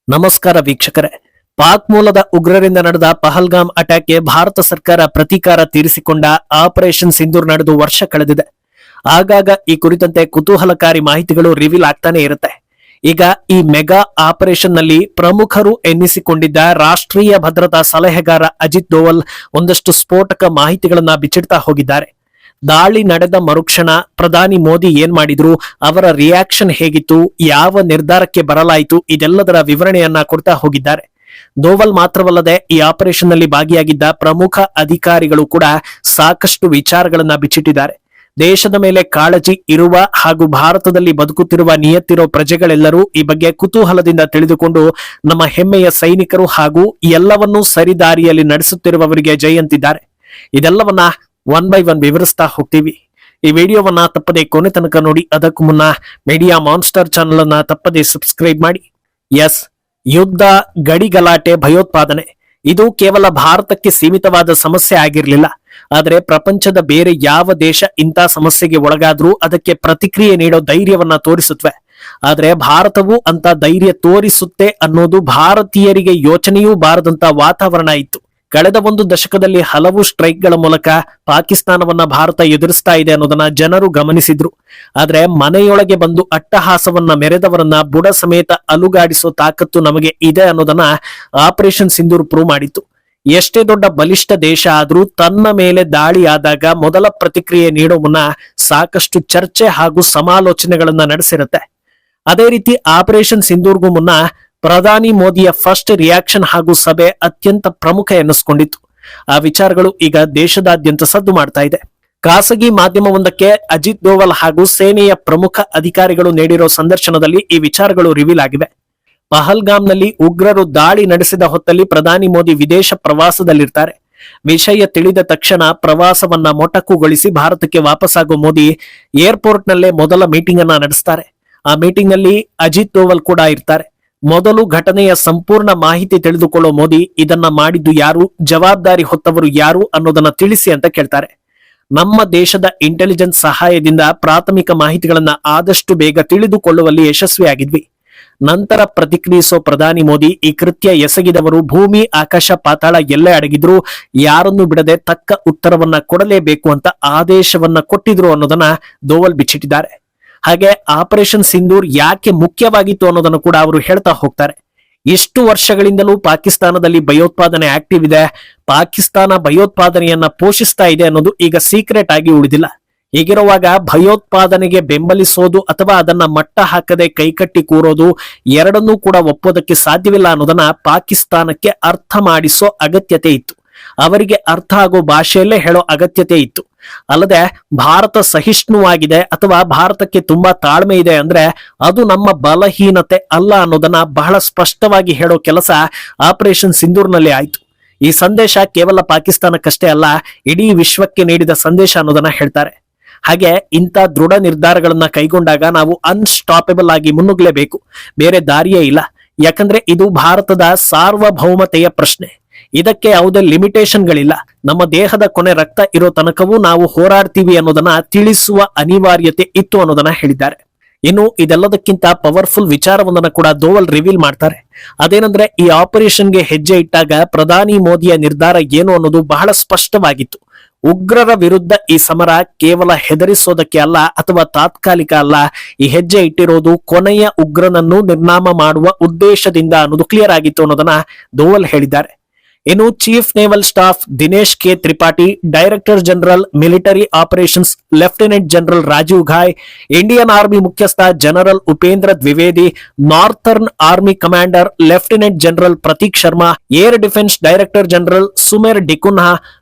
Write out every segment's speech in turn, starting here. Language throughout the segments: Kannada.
ನಮಸ್ಕಾರ ವೀಕ್ಷಕರೇ. ಪಾಕ್ ಮೂಲದ ಉಗ್ರರಿಂದ ನಡೆದ ಪಹಲ್ಗಾಮ್ ಅಟ್ಯಾಕ್ಗೆ ಭಾರತ ಸರ್ಕಾರ ಪ್ರತೀಕಾರ ತೀರಿಸಿಕೊಂಡ ಆಪರೇಷನ್ ಸಿಂಧೂರ್ ನಡೆದು ವರ್ಷ ಕಳೆದಿದೆ. ಆಗಾಗ ಈ ಕುರಿತಂತೆ ಕುತೂಹಲಕಾರಿ ಮಾಹಿತಿಗಳು ರಿವೀಲ್ ಆಗ್ತಾನೆ ಇರುತ್ತೆ. ಈಗ ಈ ಮೆಗಾ ಆಪರೇಷನ್ ನಲ್ಲಿ ಪ್ರಮುಖರು ಎನ್ನಿಸಿಕೊಂಡಿದ್ದ ರಾಷ್ಟ್ರೀಯ ಭದ್ರತಾ ಸಲಹೆಗಾರ ಅಜಿತ್ ದೋವಲ್ ಒಂದಷ್ಟು ಸ್ಫೋಟಕ ಮಾಹಿತಿಗಳನ್ನ ಬಿಚ್ಚಿಡ್ತಾ ಹೋಗಿದ್ದಾರೆ. ದಾಳಿ ನಡೆದ ಮರುಕ್ಷಣ ಪ್ರಧಾನಿ ಮೋದಿ ಏನ್ ಮಾಡಿದ್ರು, ಅವರ ರಿಯಾಕ್ಷನ್ ಹೇಗಿತ್ತು, ಯಾವ ನಿರ್ಧಾರಕ್ಕೆ ಬರಲಾಯಿತು, ಇದೆಲ್ಲದರ ವಿವರಣೆಯನ್ನ ಕೊಡ್ತಾ ಹೋಗಿದ್ದಾರೆ. ದೋವಲ್ ಮಾತ್ರವಲ್ಲದೆ ಈ ಆಪರೇಷನ್ ನಲ್ಲಿ ಭಾಗಿಯಾಗಿದ್ದ ಪ್ರಮುಖ ಅಧಿಕಾರಿಗಳು ಕೂಡ ಸಾಕಷ್ಟು ವಿಚಾರಗಳನ್ನ ಬಿಚ್ಚಿಟ್ಟಿದ್ದಾರೆ. ದೇಶದ ಮೇಲೆ ಕಾಳಜಿ ಇರುವ ಹಾಗೂ ಭಾರತದಲ್ಲಿ ಬದುಕುತ್ತಿರುವ ನಿಯತ್ತಿರೋ ಪ್ರಜೆಗಳೆಲ್ಲರೂ ಈ ಬಗ್ಗೆ ಕುತೂಹಲದಿಂದ ತಿಳಿದುಕೊಂಡು ನಮ್ಮ ಹೆಮ್ಮೆಯ ಸೈನಿಕರು ಹಾಗೂ ಎಲ್ಲವನ್ನೂ ಸರಿದಾರಿಯಲ್ಲಿ ನಡೆಸುತ್ತಿರುವವರಿಗೆ ಜೈ ಅಂತಿದ್ದಾರೆ. ಇದೆಲ್ಲವನ್ನ ಒನ್ ಬೈ ಒನ್ ವಿವರಿಸ್ತಾ ಹೋಗ್ತೀವಿ. ಈ ವಿಡಿಯೋವನ್ನ ತಪ್ಪದೆ ಕೊನೆ ತನಕ ನೋಡಿ. ಅದಕ್ಕೂ ಮುನ್ನ ಮೀಡಿಯಾ ಮಾನ್ಸ್ಟರ್ ಚಾನೆಲ್ ಅನ್ನ ತಪ್ಪದೆ ಸಬ್ಸ್ಕ್ರೈಬ್ ಮಾಡಿ. ಎಸ್, ಯುದ್ಧ, ಗಡಿ ಗಲಾಟೆ, ಭಯೋತ್ಪಾದನೆ ಇದು ಕೇವಲ ಭಾರತಕ್ಕೆ ಸೀಮಿತವಾದ ಸಮಸ್ಯೆ ಆಗಿರಲಿಲ್ಲ. ಆದರೆ ಪ್ರಪಂಚದ ಬೇರೆ ಯಾವ ದೇಶ ಇಂಥ ಸಮಸ್ಯೆಗೆ ಒಳಗಾದ್ರೂ ಅದಕ್ಕೆ ಪ್ರತಿಕ್ರಿಯೆ ನೀಡೋ ಧೈರ್ಯವನ್ನ ತೋರಿಸುತ್ತವೆ. ಆದ್ರೆ ಭಾರತವು ಅಂತ ಧೈರ್ಯ ತೋರಿಸುತ್ತೆ ಅನ್ನೋದು ಭಾರತೀಯರಿಗೆ ಯೋಚನೆಯೂ ಬಾರದಂತ ವಾತಾವರಣ ಇತ್ತು. ಕಳೆದ ಒಂದು ದಶಕದಲ್ಲಿ ಹಲವು ಸ್ಟ್ರೈಕ್ಗಳ ಮೂಲಕ ಪಾಕಿಸ್ತಾನವನ್ನ ಭಾರತ ಎದುರಿಸ್ತಾ ಇದೆ ಅನ್ನೋದನ್ನ ಜನರು ಗಮನಿಸಿದ್ರು. ಆದ್ರೆ ಮನೆಯೊಳಗೆ ಬಂದು ಅಟ್ಟಹಾಸವನ್ನ ಮೆರೆದವರನ್ನ ಬುಡ ಸಮೇತ ಅಲುಗಾಡಿಸೋ ತಾಕತ್ತು ನಮಗೆ ಇದೆ ಅನ್ನೋದನ್ನ ಆಪರೇಷನ್ ಸಿಂಧೂರ್ ಪ್ರೂವ್ ಮಾಡಿತ್ತು. ಎಷ್ಟೇ ದೊಡ್ಡ ಬಲಿಷ್ಠ ದೇಶ ಆದ್ರೂ ತನ್ನ ಮೇಲೆ ದಾಳಿ ಆದಾಗ ಮೊದಲ ಪ್ರತಿಕ್ರಿಯೆ ನೀಡೋ ಮುನ್ನ ಸಾಕಷ್ಟು ಚರ್ಚೆ ಹಾಗೂ ಸಮಾಲೋಚನೆಗಳನ್ನ ನಡೆಸಿರುತ್ತೆ. ಅದೇ ರೀತಿ ಆಪರೇಷನ್ ಸಿಂಧೂರ್ಗೂ ಮುನ್ನ ಪ್ರಧಾನಿ ಮೋದಿಯ ಫಸ್ಟ್ ರಿಯಾಕ್ಷನ್ ಹಾಗೂ ಸಭೆ ಅತ್ಯಂತ ಪ್ರಮುಖ ಎನ್ನಿಸ್ಕೊಂಡಿತ್ತು. ಆ ವಿಚಾರಗಳು ಈಗ ದೇಶದಾದ್ಯಂತ ಸದ್ದು ಮಾಡ್ತಾ ಇದೆ. ಖಾಸಗಿ ಮಾಧ್ಯಮವೊಂದಕ್ಕೆ ಅಜಿತ್ ದೋವಲ್ ಹಾಗೂ ಸೇನೆಯ ಪ್ರಮುಖ ಅಧಿಕಾರಿಗಳು ನೀಡಿರೋ ಸಂದರ್ಶನದಲ್ಲಿ ಈ ವಿಚಾರಗಳು ರಿವೀಲ್ ಆಗಿವೆ. ಪಹಲ್ಗಾಮ್ನಲ್ಲಿ ಉಗ್ರರು ದಾಳಿ ನಡೆಸಿದ ಹೊತ್ತಲ್ಲಿ ಪ್ರಧಾನಿ ಮೋದಿ ವಿದೇಶ ಪ್ರವಾಸದಲ್ಲಿರ್ತಾರೆ. ವಿಷಯ ತಿಳಿದ ತಕ್ಷಣ ಪ್ರವಾಸವನ್ನ ಮೊಟಕುಗೊಳಿಸಿ ಭಾರತಕ್ಕೆ ವಾಪಸ್ಸಾಗೋ ಮೋದಿ ಏರ್ಪೋರ್ಟ್ ನಲ್ಲೇ ಮೊದಲ ಮೀಟಿಂಗ್ ಅನ್ನ ನಡೆಸ್ತಾರೆ. ಆ ಮೀಟಿಂಗ್ ನಲ್ಲಿ ಅಜಿತ್ ದೋವಲ್ ಕೂಡ ಇರ್ತಾರೆ. ಮೊದಲು ಘಟನೆಯ ಸಂಪೂರ್ಣ ಮಾಹಿತಿ ತಿಳಿದುಕೊಳ್ಳೋ ಮೋದಿ ಇದನ್ನ ಮಾಡಿದ್ದು ಯಾರು, ಜವಾಬ್ದಾರಿ ಹೊತ್ತವರು ಯಾರು ಅನ್ನೋದನ್ನ ತಿಳಿಸಿ ಅಂತ ಕೇಳ್ತಾರೆ. ನಮ್ಮ ದೇಶದ ಇಂಟೆಲಿಜೆನ್ಸ್ ಸಹಾಯದಿಂದ ಪ್ರಾಥಮಿಕ ಮಾಹಿತಿಗಳನ್ನ ಆದಷ್ಟು ಬೇಗ ತಿಳಿದುಕೊಳ್ಳುವಲ್ಲಿ ಯಶಸ್ವಿಯಾಗಿದ್ವಿ. ನಂತರ ಪ್ರತಿಕ್ರಿಯಿಸೋ ಪ್ರಧಾನಿ ಮೋದಿ ಈ ಕೃತ್ಯ ಎಸಗಿದವರು ಭೂಮಿ ಆಕಾಶ ಪಾತಾಳ ಎಲ್ಲೇ ಅಡಗಿದ್ರು ಯಾರನ್ನು ಬಿಡದೆ ತಕ್ಕ ಉತ್ತರವನ್ನ ಕೊಡಲೇಬೇಕು ಅಂತ ಆದೇಶವನ್ನ ಕೊಟ್ಟಿದ್ರು ಅನ್ನೋದನ್ನ ದೋವಲ್ ಬಿಚ್ಚಿಟ್ಟಿದ್ದಾರೆ. ಹಾಗೆ ಆಪರೇಷನ್ ಸಿಂಧೂರ್ ಯಾಕೆ ಮುಖ್ಯವಾಗಿತ್ತು ಅನ್ನೋದನ್ನು ಕೂಡ ಅವರು ಹೇಳ್ತಾ ಹೋಗ್ತಾರೆ. ಇಷ್ಟು ವರ್ಷಗಳಿಂದಲೂ ಪಾಕಿಸ್ತಾನದಲ್ಲಿ ಭಯೋತ್ಪಾದನೆ ಆಕ್ಟಿವ್ ಇದೆ, ಪಾಕಿಸ್ತಾನ ಭಯೋತ್ಪಾದನೆಯನ್ನ ಪೋಷಿಸ್ತಾ ಇದೆ ಅನ್ನೋದು ಈಗ ಸೀಕ್ರೆಟ್ ಆಗಿ ಉಳಿದಿಲ್ಲ. ಹೀಗಿರುವಾಗ ಭಯೋತ್ಪಾದನೆಗೆ ಬೆಂಬಲಿಸೋದು ಅಥವಾ ಅದನ್ನ ಮಟ್ಟ ಹಾಕದೆ ಕೈಕಟ್ಟಿ ಕೂರೋದು ಎರಡನ್ನೂ ಕೂಡ ಒಪ್ಪೋದಕ್ಕೆ ಸಾಧ್ಯವಿಲ್ಲ ಅನ್ನೋದನ್ನ ಪಾಕಿಸ್ತಾನಕ್ಕೆ ಅರ್ಥ ಮಾಡಿಸೋ ಅಗತ್ಯತೆ ಇತ್ತು. ಅವರಿಗೆ ಅರ್ಥ ಆಗೋ ಭಾಷೆಯಲ್ಲೇ ಹೇಳೋ ಅಗತ್ಯತೆ ಇತ್ತು. ಅಲ್ಲದೆ ಭಾರತ ಸಹಿಷ್ಣುವಾಗಿದೆ ಅಥವಾ ಭಾರತಕ್ಕೆ ತುಂಬಾ ತಾಳ್ಮೆ ಇದೆ ಅಂದ್ರೆ ಅದು ನಮ್ಮ ಬಲಹೀನತೆ ಅಲ್ಲ ಅನ್ನೋದನ್ನ ಬಹಳ ಸ್ಪಷ್ಟವಾಗಿ ಹೇಳೋ ಕೆಲಸ ಆಪರೇಷನ್ ಸಿಂಧೂರ್ನಲ್ಲಿ ಆಯ್ತು. ಈ ಸಂದೇಶ ಕೇವಲ ಪಾಕಿಸ್ತಾನಕ್ಕಷ್ಟೇ ಅಲ್ಲ, ಇಡೀ ವಿಶ್ವಕ್ಕೆ ನೀಡಿದ ಸಂದೇಶ ಅನ್ನೋದನ್ನ ಹೇಳ್ತಾರೆ. ಹಾಗೆ ಇಂಥ ದೃಢ ನಿರ್ಧಾರಗಳನ್ನ ಕೈಗೊಂಡಾಗ ನಾವು ಅನ್ಸ್ಟಾಪಬಲ್ ಆಗಿ ಮುನ್ನುಗ್ಲೇಬೇಕು, ಬೇರೆ ದಾರಿಯೇ ಇಲ್ಲ. ಯಾಕಂದ್ರೆ ಇದು ಭಾರತದ ಸಾರ್ವಭೌಮತೆಯ ಪ್ರಶ್ನೆ. ಇದಕ್ಕೆ ಯಾವುದೇ ಲಿಮಿಟೇಷನ್ಗಳಿಲ್ಲ. ನಮ್ಮ ದೇಹದ ಕೊನೆ ರಕ್ತ ಇರೋ ತನಕವೂ ನಾವು ಹೋರಾಡ್ತೀವಿ ಅನ್ನೋದನ್ನ ತಿಳಿಸುವ ಅನಿವಾರ್ಯತೆ ಇತ್ತು ಅನ್ನೋದನ್ನ ಹೇಳಿದ್ದಾರೆ. ಇನ್ನು ಇದೆಲ್ಲದಕ್ಕಿಂತ ಪವರ್ಫುಲ್ ವಿಚಾರವೊಂದನ್ನ ಕೂಡ ದೋವಲ್ ರಿವೀಲ್ ಮಾಡ್ತಾರೆ. ಅದೇನಂದ್ರೆ ಈ ಆಪರೇಷನ್ಗೆ ಹೆಜ್ಜೆ ಇಟ್ಟಾಗ ಪ್ರಧಾನಿ ಮೋದಿಯ ನಿರ್ಧಾರ ಏನು ಅನ್ನೋದು ಬಹಳ ಸ್ಪಷ್ಟವಾಗಿತ್ತು. ಉಗ್ರರ ವಿರುದ್ಧ ಈ ಸಮರ ಕೇವಲ ಹೆದರಿಸೋದಕ್ಕೆ ಅಲ್ಲ ಅಥವಾ ತಾತ್ಕಾಲಿಕ ಅಲ್ಲ, ಈ ಹೆಜ್ಜೆ ಇಟ್ಟಿರೋದು ಕೊನೆಯ ಉಗ್ರನನ್ನು ನಿರ್ನಾಮ ಮಾಡುವ ಉದ್ದೇಶದಿಂದ ಅನ್ನೋದು ಕ್ಲಿಯರ್ ಆಗಿತ್ತು ಅನ್ನೋದನ್ನ ದೋವಲ್ ಹೇಳಿದ್ದಾರೆ. ಇನ್ನು chief naval staff Dinesh K Tripathi, director general military operations lieutenant general Rajeev Ghai, Indian army ಮುಖ್ಯಸ್ಥ general Upendra Dwivedi, northern army commander lieutenant general Prateek Sharma, air defence director general Sumer D'Cunha,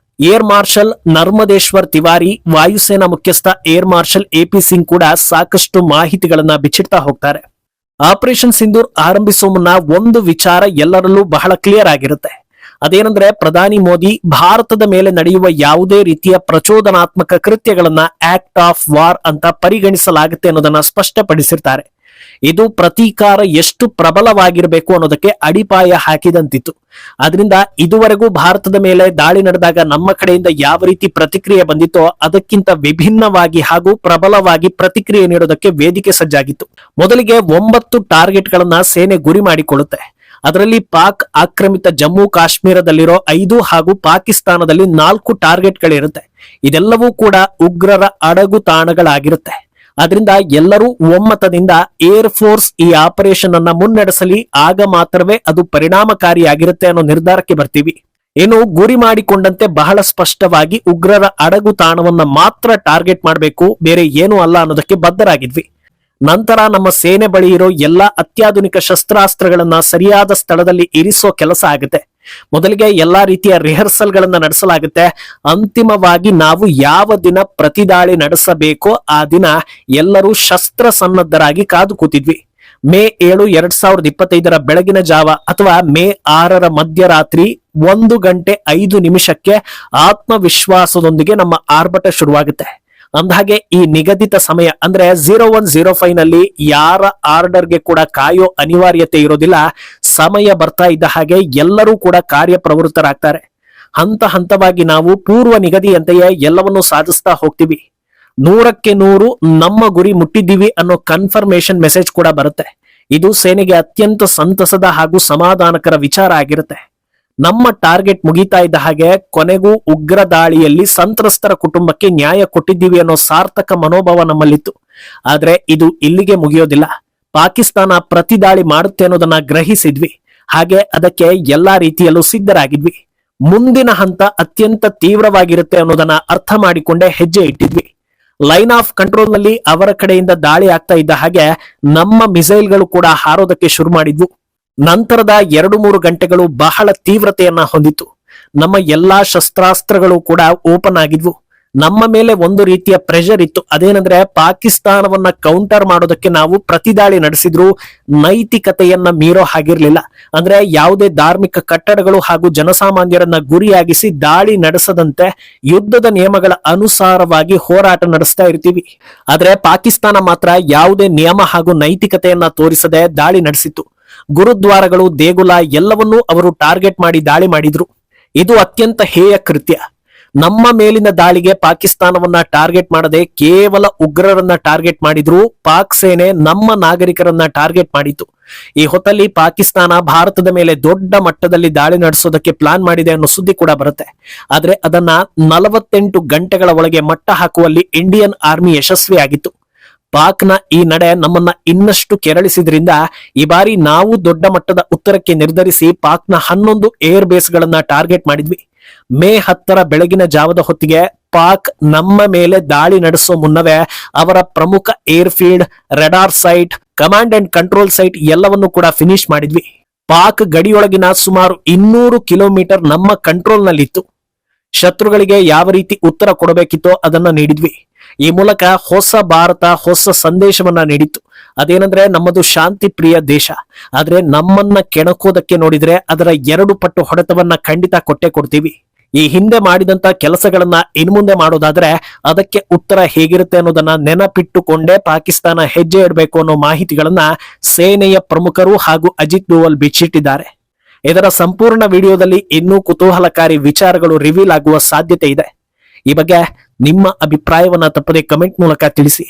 air marshal Narmadeshwar Tiwari, ವಾಯುಸೇನಾ ಮುಖ್ಯಸ್ಥ ಏರ್ ಮಾರ್ಷಲ್ ಎಪಿ ಸಿಂಗ್ ಕೂಡ ಸಾಕಷ್ಟು ಮಾಹಿತಿಗಳನ್ನ ಬಿಚ್ಚಿಡ್ತಾ ಹೋಗ್ತಾರೆ. ಆಪರೇಷನ್ ಸಿಂಧೂರ್ ಆರಂಭಿಸುವ ಮುನ್ನ ಒಂದು ವಿಚಾರ ಎಲ್ಲರಲ್ಲೂ ಬಹಳ ಕ್ಲಿಯರ್ ಆಗಿರುತ್ತೆ. ಅದೇನಂದ್ರೆ ಪ್ರಧಾನಿ ಮೋದಿ ಭಾರತದ ಮೇಲೆ ನಡೆಯುವ ಯಾವುದೇ ರೀತಿಯ ಪ್ರಚೋದನಾತ್ಮಕ ಕೃತ್ಯಗಳನ್ನ ಆಕ್ಟ್ ಆಫ್ ವಾರ್ ಅಂತ ಪರಿಗಣಿಸಲಾಗುತ್ತೆ ಅನ್ನೋದನ್ನ ಸ್ಪಷ್ಟಪಡಿಸಿರ್ತಾರೆ. ಇದು ಪ್ರತೀಕಾರ ಎಷ್ಟು ಪ್ರಬಲವಾಗಿರಬೇಕು ಅನ್ನೋದಕ್ಕೆ ಅಡಿಪಾಯ ಹಾಕಿದಂತಿತ್ತು. ಆದ್ರಿಂದ ಇದುವರೆಗೂ ಭಾರತದ ಮೇಲೆ ದಾಳಿ ನಡೆದಾಗ ನಮ್ಮ ಕಡೆಯಿಂದ ಯಾವ ರೀತಿ ಪ್ರತಿಕ್ರಿಯೆ ಬಂದಿತ್ತೋ ಅದಕ್ಕಿಂತ ವಿಭಿನ್ನವಾಗಿ ಹಾಗೂ ಪ್ರಬಲವಾಗಿ ಪ್ರತಿಕ್ರಿಯೆ ನೀಡೋದಕ್ಕೆ ವೇದಿಕೆ ಸಜ್ಜಾಗಿತ್ತು. ಮೊದಲಿಗೆ 9 ಟಾರ್ಗೆಟ್ಗಳನ್ನ ಸೇನೆ ಗುರಿ ಮಾಡಿಕೊಳ್ಳುತ್ತೆ. ಅದರಲ್ಲಿ ಪಾಕ್ ಆಕ್ರಮಿತ ಜಮ್ಮು ಕಾಶ್ಮೀರದಲ್ಲಿರೋ 5 ಹಾಗೂ ಪಾಕಿಸ್ತಾನದಲ್ಲಿ 4 ಟಾರ್ಗೆಟ್ಗಳಿರುತ್ತೆ. ಇದೆಲ್ಲವೂ ಕೂಡ ಉಗ್ರರ ಅಡಗು ತಾಣಗಳಾಗಿರುತ್ತೆ. ಆದ್ರಿಂದ ಎಲ್ಲರೂ ಒಮ್ಮತದಿಂದ ಏರ್ ಫೋರ್ಸ್ ಈ ಆಪರೇಷನ್ ಅನ್ನ ಮುನ್ನಡೆಸಲಿ, ಆಗ ಮಾತ್ರವೇ ಅದು ಪರಿಣಾಮಕಾರಿಯಾಗಿರುತ್ತೆ ಅನ್ನೋ ನಿರ್ಧಾರಕ್ಕೆ ಬರ್ತೀವಿ. ಏನು ಗುರಿ ಮಾಡಿಕೊಂಡಂತೆ ಬಹಳ ಸ್ಪಷ್ಟವಾಗಿ ಉಗ್ರರ ಅಡಗು ತಾಣವನ್ನ ಮಾತ್ರ ಟಾರ್ಗೆಟ್ ಮಾಡಬೇಕು, ಬೇರೆ ಏನೂ ಅಲ್ಲ ಅನ್ನೋದಕ್ಕೆ ಬದ್ಧರಾಗಿದ್ವಿ. ನಂತರ ನಮ್ಮ ಸೇನೆ ಬಳಿ ಇರೋ ಎಲ್ಲಾ ಅತ್ಯಾಧುನಿಕ ಶಸ್ತ್ರಾಸ್ತ್ರಗಳನ್ನ ಸರಿಯಾದ ಸ್ಥಳದಲ್ಲಿ ಇರಿಸೋ ಕೆಲಸ ಆಗುತ್ತೆ. ಮೊದಲಿಗೆ ಎಲ್ಲಾ ರೀತಿಯ ರಿಹರ್ಸಲ್ ಗಳನ್ನ ನಡೆಸಲಾಗುತ್ತೆ. ಅಂತಿಮವಾಗಿ ನಾವು ಯಾವ ದಿನ ಪ್ರತಿದಾಳಿ ನಡೆಸಬೇಕೋ ಆ ದಿನ ಎಲ್ಲರೂ ಶಸ್ತ್ರ ಸನ್ನದ್ಧರಾಗಿ ಕಾದು ಕೂತಿದ್ವಿ. ಮೇ 7, 2025 ಬೆಳಗಿನ ಜಾವ ಅಥವಾ ಮೇ 6 ಮಧ್ಯರಾತ್ರಿ 1:05 ಆತ್ಮವಿಶ್ವಾಸದೊಂದಿಗೆ ನಮ್ಮ ಆರ್ಭಟ ಶುರುವಾಗುತ್ತೆ. ಅಂದಹಾಗೆ ಈ ನಿಗದಿತ ಸಮಯ ಅಂದ್ರೆ 0105 ನಲ್ಲಿ ಯಾರ ಆರ್ಡರ್ಗೆ ಕೂಡ ಕಾಯೋ ಅನಿವಾರ್ಯತೆ ಇರೋದಿಲ್ಲ. ಸಮಯ ಬರ್ತಾ ಇದ್ದ ಹಾಗೆ ಎಲ್ಲರೂ ಕೂಡ ಕಾರ್ಯಪ್ರವೃತ್ತರಾಗ್ತಾರೆ. ಹಂತ ಹಂತವಾಗಿ ನಾವು ಪೂರ್ವ ನಿಗದಿಯಂತೆಯೇ ಎಲ್ಲವನ್ನೂ ಸಾಧಿಸ್ತಾ ಹೋಗ್ತೀವಿ. 100ಕ್ಕೆ 100 ನಮ್ಮ ಗುರಿ ಮುಟ್ಟಿದ್ದೀವಿ ಅನ್ನೋ ಕನ್ಫರ್ಮೇಶನ್ ಮೆಸೇಜ್ ಕೂಡ ಬರುತ್ತೆ. ಇದು ಸೇನೆಗೆ ಅತ್ಯಂತ ಸಂತಸದ ಹಾಗೂ ಸಮಾಧಾನಕರ ವಿಚಾರ ಆಗಿರುತ್ತೆ. ನಮ್ಮ ಟಾರ್ಗೆಟ್ ಮುಗಿತಾ ಇದ್ದ ಹಾಗೆ ಕೊನೆಗೂ ಉಗ್ರ ದಾಳಿಯಲ್ಲಿ ಸಂತ್ರಸ್ತರ ಕುಟುಂಬಕ್ಕೆ ನ್ಯಾಯ ಕೊಟ್ಟಿದ್ದೀವಿ ಅನ್ನೋ ಸಾರ್ಥಕ ಮನೋಭಾವ ನಮ್ಮಲ್ಲಿತ್ತು. ಆದ್ರೆ ಇದು ಇಲ್ಲಿಗೆ ಮುಗಿಯೋದಿಲ್ಲ. ಪಾಕಿಸ್ತಾನ ಪ್ರತಿದಾಳಿ ಮಾಡುತ್ತೆ ಅನ್ನೋದನ್ನ ಗ್ರಹಿಸಿದ್ವಿ. ಹಾಗೆ ಅದಕ್ಕೆ ಎಲ್ಲಾ ರೀತಿಯಲ್ಲೂ ಸಿದ್ಧರಾಗಿದ್ವಿ. ಮುಂದಿನ ಹಂತ ಅತ್ಯಂತ ತೀವ್ರವಾಗಿರುತ್ತೆ ಅನ್ನೋದನ್ನ ಅರ್ಥ ಮಾಡಿಕೊಂಡೇ ಹೆಜ್ಜೆ ಇಟ್ಟಿದ್ವಿ. ಲೈನ್ ಆಫ್ ಕಂಟ್ರೋಲ್ ನಲ್ಲಿ ಅವರ ಕಡೆಯಿಂದ ದಾಳಿ ಆಗ್ತಾ ಇದ್ದ ಹಾಗೆ ನಮ್ಮ ಮಿಸೈಲ್ಗಳು ಕೂಡ ಹಾರೋದಕ್ಕೆ ಶುರು ಮಾಡಿದ್ವು. ನಂತರದ 2-3 ಗಂಟೆಗಳು ಬಹಳ ತೀವ್ರತೆಯನ್ನ ಹೊಂದಿತ್ತು. ನಮ್ಮ ಎಲ್ಲಾ ಶಸ್ತ್ರಾಸ್ತ್ರಗಳು ಕೂಡ ಓಪನ್ ಆಗಿದ್ವು. ನಮ್ಮ ಮೇಲೆ ಒಂದು ರೀತಿಯ ಪ್ರೆಷರ್ ಇತ್ತು. ಅದೇನಂದ್ರೆ ಪಾಕಿಸ್ತಾನವನ್ನ ಕೌಂಟರ್ ಮಾಡೋದಕ್ಕೆ ನಾವು ಪ್ರತಿದಾಳಿ ನಡೆಸಿದ್ರು ನೈತಿಕತೆಯನ್ನ ಮೀರೋ ಹಾಗಿರ್ಲಿಲ್ಲ. ಅಂದ್ರೆ ಯಾವುದೇ ಧಾರ್ಮಿಕ ಕಟ್ಟಡಗಳು ಹಾಗೂ ಜನಸಾಮಾನ್ಯರನ್ನ ಗುರಿಯಾಗಿಸಿ ದಾಳಿ ನಡೆಸದಂತೆ ಯುದ್ಧದ ನಿಯಮಗಳ ಅನುಸಾರವಾಗಿ ಹೋರಾಟ ನಡೆಸ್ತಾ ಇರ್ತೀವಿ. ಆದ್ರೆ ಪಾಕಿಸ್ತಾನ ಮಾತ್ರ ಯಾವುದೇ ನಿಯಮ ಹಾಗೂ ನೈತಿಕತೆಯನ್ನ ತೋರಿಸದೆ ದಾಳಿ ನಡೆಸಿತ್ತು. ಗುರುದ್ವಾರಗಳು, ದೇಗುಲ ಎಲ್ಲವನ್ನೂ ಅವರು ಟಾರ್ಗೆಟ್ ಮಾಡಿ ದಾಳಿ ಮಾಡಿದ್ರು. ಇದು ಅತ್ಯಂತ ಹೇಯ ಕೃತ್ಯ. ನಮ್ಮ ಮೇಲಿನ ದಾಳಿಗೆ ಪಾಕಿಸ್ತಾನವನ್ನ ಟಾರ್ಗೆಟ್ ಮಾಡದೆ ಕೇವಲ ಉಗ್ರರನ್ನ ಟಾರ್ಗೆಟ್ ಮಾಡಿದ್ರು. ಪಾಕ್ ಸೇನೆ ನಮ್ಮ ನಾಗರಿಕರನ್ನ ಟಾರ್ಗೆಟ್ ಮಾಡಿತು. ಈ ಹೊತ್ತಲ್ಲಿ ಪಾಕಿಸ್ತಾನ ಭಾರತದ ಮೇಲೆ ದೊಡ್ಡ ಮಟ್ಟದಲ್ಲಿ ದಾಳಿ ನಡೆಸೋದಕ್ಕೆ ಪ್ಲಾನ್ ಮಾಡಿದೆ ಅನ್ನೋ ಸುದ್ದಿ ಕೂಡ ಬರುತ್ತೆ. ಆದ್ರೆ ಅದನ್ನ 48 ಗಂಟೆಗಳ ಒಳಗೆ ಮಟ್ಟ ಹಾಕುವಲ್ಲಿ ಇಂಡಿಯನ್ ಆರ್ಮಿ ಯಶಸ್ವಿಯಾಗಿತ್ತು. ಪಾಕ್ನ ಈ ನಡೆ ನಮ್ಮನ್ನ ಇನ್ನಷ್ಟು ಕೆರಳಿಸಿದ್ರಿಂದ ಈ ಬಾರಿ ನಾವು ದೊಡ್ಡ ಮಟ್ಟದ ಉತ್ತರಕ್ಕೆ ನಿರ್ಧರಿಸಿ ಪಾಕ್ನ 11 ಏರ್ ಬೇಸ್ ಗಳನ್ನ ಟಾರ್ಗೆಟ್ ಮಾಡಿದ್ವಿ. ಮೇ 10 ಬೆಳಗಿನ ಜಾವದ ಹೊತ್ತಿಗೆ ಪಾಕ್ ನಮ್ಮ ಮೇಲೆ ದಾಳಿ ನಡೆಸೋ ಮುನ್ನವೇ ಅವರ ಪ್ರಮುಖ air field, radar site, command and control site ಎಲ್ಲವನ್ನು ಕೂಡ ಫಿನಿಶ್ ಮಾಡಿದ್ವಿ. ಪಾಕ್ ಗಡಿಯೊಳಗಿನ ಸುಮಾರು 200 ಕಿಲೋಮೀಟರ್ ನಮ್ಮ ಕಂಟ್ರೋಲ್ ನಲ್ಲಿತ್ತು. ಶತ್ರುಗಳಿಗೆ ಯಾವ ರೀತಿ ಉತ್ತರ ಕೊಡಬೇಕಿತ್ತೋ ಅದನ್ನ ನೀಡಿದ್ವಿ. ಈ ಮೂಲಕ ಹೊಸ ಭಾರತ ಹೊಸ ಸಂದೇಶವನ್ನ ನೀಡಿತ್ತು. ಅದೇನಂದ್ರೆ ನಮ್ಮದು ಶಾಂತಿ ಪ್ರಿಯ ದೇಶ. ಆದ್ರೆ ನಮ್ಮನ್ನ ಕೆಣಕೋದಕ್ಕೆ ನೋಡಿದ್ರೆ ಅದರ 2 ಪಟ್ಟು ಹೊಡೆತವನ್ನ ಖಂಡಿತ ಕೊಟ್ಟೆ ಕೊಡ್ತೀವಿ. ಈ ಹಿಂದೆ ಮಾಡಿದಂತ ಕೆಲಸಗಳನ್ನ ಇನ್ಮುಂದೆ ಮಾಡೋದಾದ್ರೆ ಅದಕ್ಕೆ ಉತ್ತರ ಹೇಗಿರುತ್ತೆ ಅನ್ನೋದನ್ನ ನೆನಪಿಟ್ಟುಕೊಂಡೇ ಪಾಕಿಸ್ತಾನ ಹೆಜ್ಜೆ ಇಡಬೇಕು ಅನ್ನೋ ಮಾಹಿತಿಗಳನ್ನ ಸೇನೆಯ ಪ್ರಮುಖರು ಹಾಗೂ ಅಜಿತ್ ದೋವಲ್ ಬಿಚ್ಚಿಟ್ಟಿದ್ದಾರೆ. ಇದರ ಸಂಪೂರ್ಣ ವಿಡಿಯೋದಲ್ಲಿ ಇನ್ನೂ ಕುತೂಹಲಕಾರಿ ವಿಚಾರಗಳು ರಿವೀಲ್ ಆಗುವ ಸಾಧ್ಯತೆ ಇದೆ. ಈ ಬಗ್ಗೆ ನಿಮ್ಮ ಅಭಿಪ್ರಾಯವನ್ನ ತಪ್ಪದೆ ಕಮೆಂಟ್ ಮೂಲಕ ತಿಳಿಸಿ.